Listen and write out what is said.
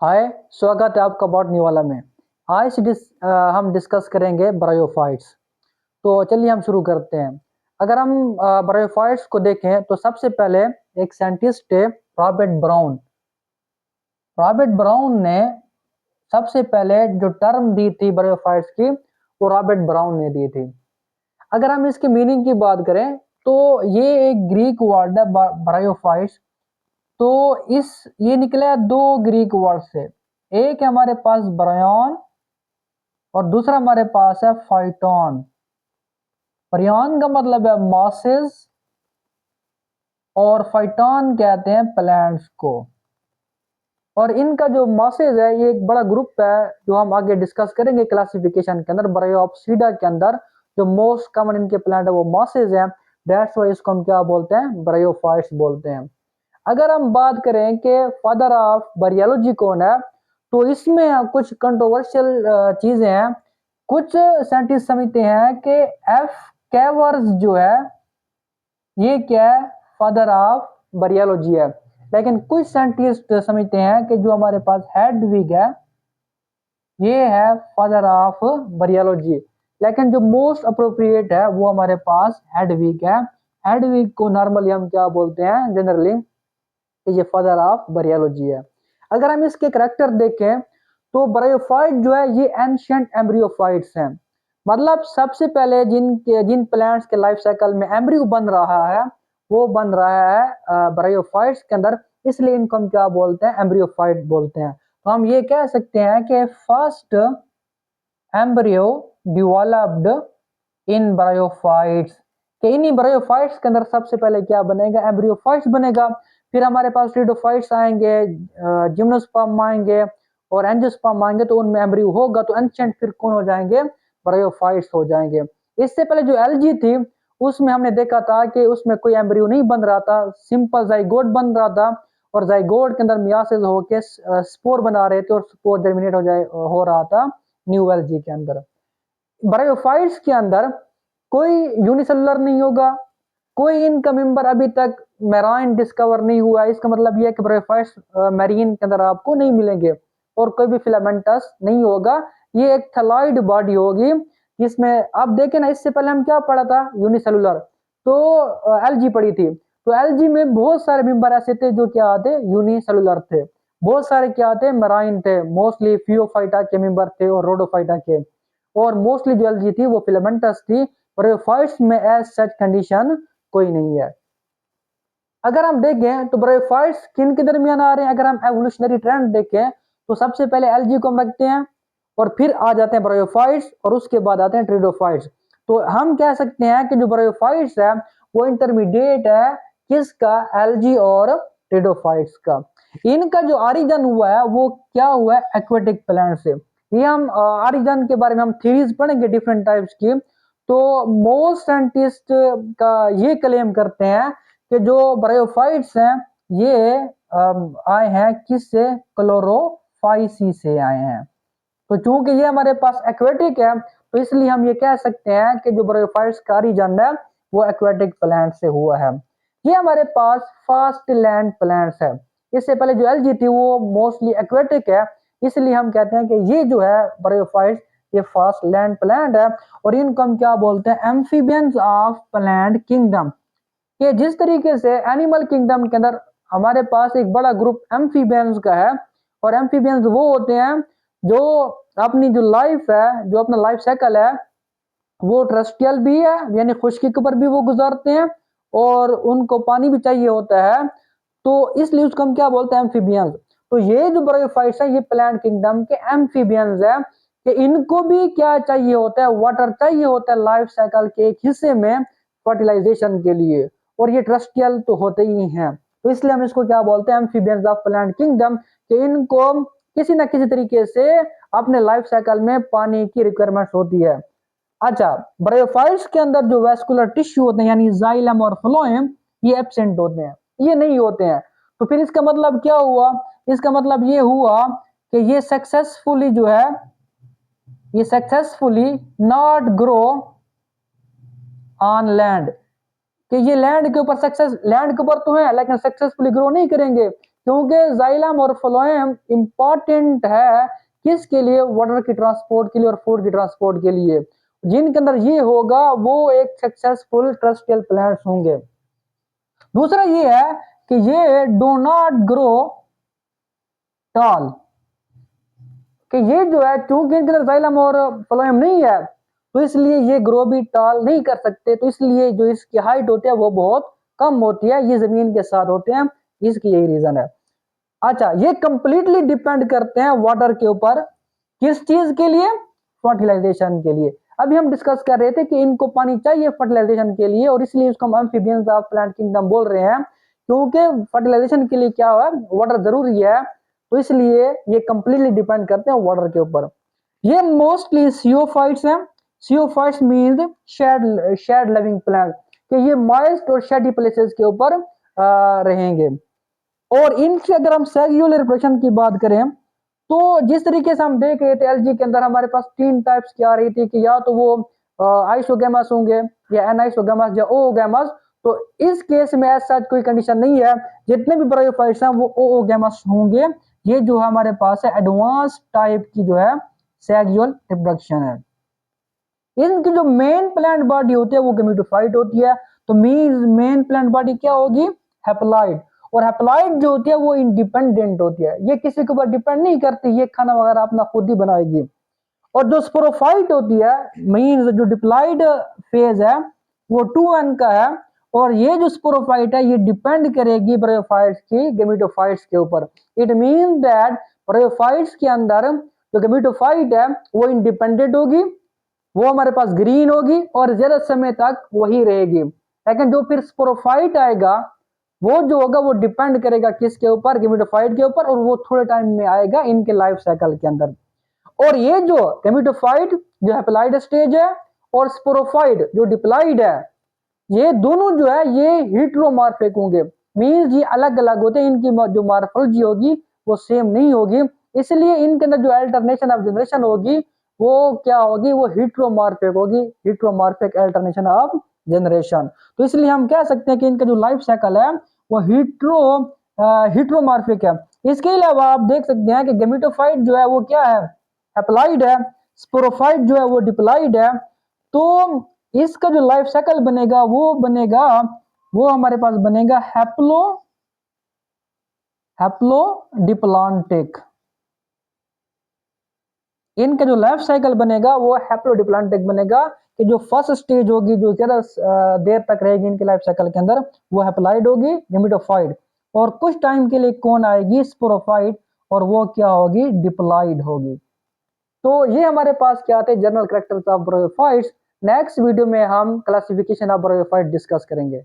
हाय, स्वागत है आपका बॉटनी वाला में। आज हम डिस्कस करेंगे ब्रायोफाइट्स। तो चलिए हम शुरू करते हैं। अगर हम ब्रायोफाइट्स को देखें तो सबसे पहले एक साइंटिस्ट थे रॉबर्ट ब्राउन। रॉबर्ट ब्राउन ने सबसे पहले जो टर्म दी थी ब्रायोफाइट्स की, वो रॉबर्ट ब्राउन ने दी थी। अगर हम इसकी मीनिंग की बात करें तो ये एक ग्रीक वर्ड है ब्रायोफाइट्स। तो इस ये निकला है दो ग्रीक वर्ड से। एक है हमारे पास ब्रायन और दूसरा हमारे पास है फाइटोन। ब्रायन का मतलब है मॉसेस और फाइटोन कहते हैं प्लांट्स को। और इनका जो मॉसेस है ये एक बड़ा ग्रुप है जो हम आगे डिस्कस करेंगे क्लासिफिकेशन के अंदर। ब्रायोप्सिडा के अंदर जो मोस्ट कॉमन इनके प्लांट है वो मॉसेस है। दैट्स व्हाई इसको हम क्या बोलते हैं, ब्रायोफाइट्स बोलते हैं। अगर हम बात करें कि फादर ऑफ बायोलॉजी कौन है, तो इसमें कुछ कंट्रोवर्शियल चीजें हैं। कुछ साइंटिस्ट समझते हैं कि एफ कैवर्स जो है ये क्या है, फादर ऑफ बायोलॉजी है। लेकिन कुछ साइंटिस्ट समझते हैं कि जो हमारे पास हेडविग है ये है फादर ऑफ बायोलॉजी। लेकिन जो मोस्ट अप्रोप्रिएट है वो हमारे पास हेडविग है। हेडविग को नॉर्मली हम क्या बोलते हैं जनरली, ये फादर ऑफ बायोलॉजी है। अगर हम इसके करैक्टर देखें तो ब्रायोफाइट जो है ये एंशिएंट एम्ब्रियोफाइट्स हैं। मतलब सबसे पहले जिन प्लांट्स के लाइफ साइकिल में एम्ब्रियो बन रहा है वो बन रहा है ब्रायोफाइट्स के अंदर। इसलिए इनको हम क्या बोलते हैं, एम्ब्रियोफाइट बोलते हैं। तो हम ये कह सकते हैं कि first embryo developed in bryophytes, कि इन्हीं ब्रायोफाइट्स के अंदर सबसे पहले क्या बनेगा, एम्ब्रियोफाइट्स बनेगा। फिर हमारे पास टेरिडोफाइट्स आएंगे, जिम्नोस्पर्म आएंगे और एंजियोस्पर्म आएंगे, तो उनमें एम्ब्रियो होगा तो एंशिएंट फिर कौन हो जाएंगे, ब्रायोफाइट्स हो जाएंगे। इससे पहले जो एल्गी थी उसमें हमने देखा था कि उसमें कोई एम्ब्रियो नहीं बन रहा था, सिंपल जाइगोट बन रहा था। और जाइगोट के अंदर मियासिस होके स्पोर बना रहे थे और स्पोर जर्मिनेट हो रहा था न्यू एल्गी के अंदर। ब्रायोफाइट्स के अंदर कोई यूनिसेलुलर नहीं होगा, कोई इनका मेंबर अभी तक मैराइन डिस्कवर नहीं हुआ है। इसका मतलब यह है कि ब्रायोफाइट्स मैरीन के अंदर आपको नहीं मिलेंगे। और कोई भी फिलामेंटस नहीं होगा, ये एक थैलॉइड बॉडी होगी जिसमें आप देखें ना, इससे पहले हम क्या पढ़ा था, यूनिसेलुलर। तो एलजी पढ़ी थी। तो एलजी में बहुत सारे मेंबर ऐसे थे जो क्या आते, यूनिसेलुलर थे। बहुत सारे क्या आते, मैराइन थे, मोस्टली फियोफाइटा के मेंबर थे और रोडोफाइटा के। और मोस्टली जो एलगी थी वो फिलामेंटस थी। ब्रायोफाइट्स में एज सच कंडीशन कोई नहीं है। अगर हम देखें तो ब्रायोफाइट्स किन के दरमियान आ रहे हैं, अगर हम एवोल्यूशनरी ट्रेंड देखें तो सबसे पहले एलजी को हम रखते हैं और फिर आ जाते हैं ब्रायोफाइट्स और उसके बाद आते हैं टेरिडोफाइट्स। तो हम कह सकते हैं कि जो ब्रायोफाइट्स है वो इंटरमीडिएट है किसका, एलजी और टेरिडोफाइट्स का। इनका जो ऑरिजिन हुआ है वो क्या हुआ है, एक्वेटिक प्लांट से। ये हम ऑरिजिन के बारे में हम थ्योरीज पढ़ेंगे डिफरेंट टाइप्स की। तो मोस्ट साइंटिस्ट का ये क्लेम करते हैं कि जो ब्रायोफाइट्स हैं ये आए हैं किससे, क्लोरोफाइसी से आए हैं। तो चूंकि ये हमारे पास एक्वेटिक है तो इसलिए हम ये कह सकते हैं कि जो ब्रायोफाइट्स का ओरिजिन है वो एक्वेटिक प्लांट से हुआ है। ये हमारे पास फास्ट लैंड प्लांट्स है। इससे पहले जो एल्गी थी वो मोस्टली एक्वेटिक है, इसलिए हम कहते हैं कि ये जो है ब्रायोफाइट्स ये फास्ट लैंड प्लांट है। और इनको हम क्या बोलते हैं, एम्फीबियंस ऑफ प्लांट किंगडम। कि जिस तरीके से एनिमल किंगडम के अंदर हमारे पास एक बड़ा ग्रुप एम्फीबियंस का है, और एम्फीबियंस वो होते हैं जो अपनी जो लाइफ है, जो अपना लाइफ साइकिल है वो टेरेस्ट्रियल भी है, यानी खुश्की के ऊपर भी वो गुजारते हैं और उनको पानी भी चाहिए होता है। तो इसलिए उसको हम क्या बोलते हैं, एम्फीबियंस। तो ये जो ब्रायोफाइट्स है ये प्लांट किंगडम के एम्फीबियंस है, कि इनको भी क्या चाहिए होता है, वाटर चाहिए होता है लाइफ साइकिल के एक हिस्से में फर्टिलाइजेशन के लिए। और ये टेरेस्ट्रियल तो होते ही हैं, तो इसलिए हम इसको क्या बोलते हैं, एम्फीबियंस ऑफ प्लांट किंगडम। कि इनको किसी ना किसी तरीके से अपने लाइफ साइकिल में पानी की रिक्वायरमेंट होती है। अच्छा, ब्रायोफाइट्स के अंदर जो वेस्कुलर टिश्यू होते हैं यानी जाइलम और फ्लोएम ये एब्सेंट होते हैं, ये नहीं होते हैं। तो फिर इसका मतलब क्या हुआ, इसका मतलब ये हुआ कि ये सक्सेसफुली जो है, ये successfully not grow on land. कि ये लैंड के ऊपर सक्सेस, लैंड के ऊपर तो है लेकिन सक्सेसफुली ग्रो नहीं करेंगे, क्योंकि जाइलम और फ्लोएम इंपॉर्टेंट है किसके लिए, वाटर की ट्रांसपोर्ट के लिए और फूड की ट्रांसपोर्ट के लिए। जिनके अंदर ये होगा वो एक सक्सेसफुल टेरेस्ट्रियल प्लांट्स होंगे। दूसरा ये है कि ये डू नॉट ग्रो टॉल, कि ये जो है चूंकि इनके अंदर जाइलम और फ्लोएम नहीं है तो इसलिए ये ग्रो भी टॉल नहीं कर सकते, तो इसलिए जो इसकी हाइट होती है वो बहुत कम होती है, ये जमीन के साथ होते हैं, इसकी यही रीजन है। अच्छा, ये कंप्लीटली डिपेंड करते हैं वाटर के ऊपर, किस चीज के लिए, फर्टिलाइजेशन के लिए। अभी हम डिस्कस कर रहे थे कि इनको पानी चाहिए फर्टिलाइजेशन के लिए और इसलिए इसको हम एम्फीबियंस ऑफ प्लांट किंगडम बोल रहे हैं, क्योंकि फर्टिलाइजेशन के लिए क्या है, वाटर जरूरी है, तो इसलिए ये कंप्लीटली डिपेंड करते हैं वाटर के ऊपर। ये मोस्टली सियोफाइट्स हैं। सियोफाइट्स मींस शेड लिविंग प्लांट, कि ये मॉइस्ट और शेडी प्लेसेस के ऊपर रहेंगे। और इनकी अगर हम सेक्सुअल रिप्रोडक्शन की बात करें तो जिस तरीके से हम देख रहे थे एलजी के अंदर हमारे पास 3 टाइप्स की आ रही थी कि या तो वो आइसोगैमस होंगे या एनाइसोगैमस या ओओगैमस, तो इस केस में ऐसा कोई कंडीशन नहीं है, जितने भी ब्रायोफाइट्स हैं वो ओओगैमस होंगे। ये जो हमारे पास है एडवांस टाइप की जो है सेक्सुअल रिप्रोडक्शन है। इनकी जो मेन प्लांट बॉडी होती है वो गैमेटोफाइट होती है, तो मेन प्लांट बॉडी क्या होगी, हैप्लॉइड। और हैप्लॉइड जो होती है वो इंडिपेंडेंट होती है, ये किसी के ऊपर डिपेंड नहीं करती, ये खाना वगैरह अपना खुद ही बनाएगी। और जो स्पोरोफाइट होती है, मींस जो डिप्लॉइड फेज है वो 2n का है, और ये जो स्पोरोफाइट है ये डिपेंड करेगी ब्रायोफाइट्स की गैमेटोफाइट्स के ऊपर। इट मीन दैट ब्रायोफाइट्स के अंदर जो गैमेटोफाइट है वो इंडिपेंडेंट होगी, वो हमारे पास ग्रीन होगी और ज्यादा समय तक वही रहेगी। लेकिन जो फिर स्पोरोफाइट आएगा वो जो होगा वो डिपेंड करेगा किसके ऊपर, गैमेटोफाइट के ऊपर, और वो थोड़े टाइम में आएगा इनके लाइफ साइकिल के अंदर। और ये जो गैमेटोफाइट जो हैप्लॉइड स्टेज है और स्पोरोफाइट जो डिप्लॉइड है, ये दोनों जो है ये हेटेरोमॉर्फिक होंगे, मींस ये अलग अलग होते हैं, इनकी जो मॉर्फोलॉजी होगी वो सेम नहीं होगी, इसलिए इनके अंदर जो अल्टरनेशन ऑफ जनरेशन होगी वो क्या होगी, वो हेटेरोमॉर्फिक होगी, हेटेरोमॉर्फिक अल्टरनेशन ऑफ जनरेशन। तो इसलिए हम कह सकते हैं कि इनका जो लाइफ साइकिल है वो हेटेरोमॉर्फिक है। इसके अलावा आप देख सकते हैं कि गैमेटोफाइट जो है वो क्या है, हैप्लॉइड है, स्पोरोफाइट जो है वो डिप्लॉइड है। तो इसका जो लाइफ साइकिल बनेगा वो हमारे पास बनेगा हैप्लोडिप्लॉन्टिक। इनका जो लाइफ साइकिल बनेगा वो हैप्लोडिप्लॉन्टिक बनेगा, कि जो फर्स्ट स्टेज होगी जो ज्यादा देर तक रहेगी इनके लाइफ साइकिल के अंदर वो हैप्लॉइड होगी, गैमेटोफाइट, और कुछ टाइम के लिए कौन आएगी, स्पोरोफाइट, और वो क्या होगी, डिप्लॉइड होगी। तो ये हमारे पास क्या आते हैं, general characters of bryophytes. Next video में हम क्लासिफिकेशन ऑफ ब्रायोफाइट डिस्कस करेंगे।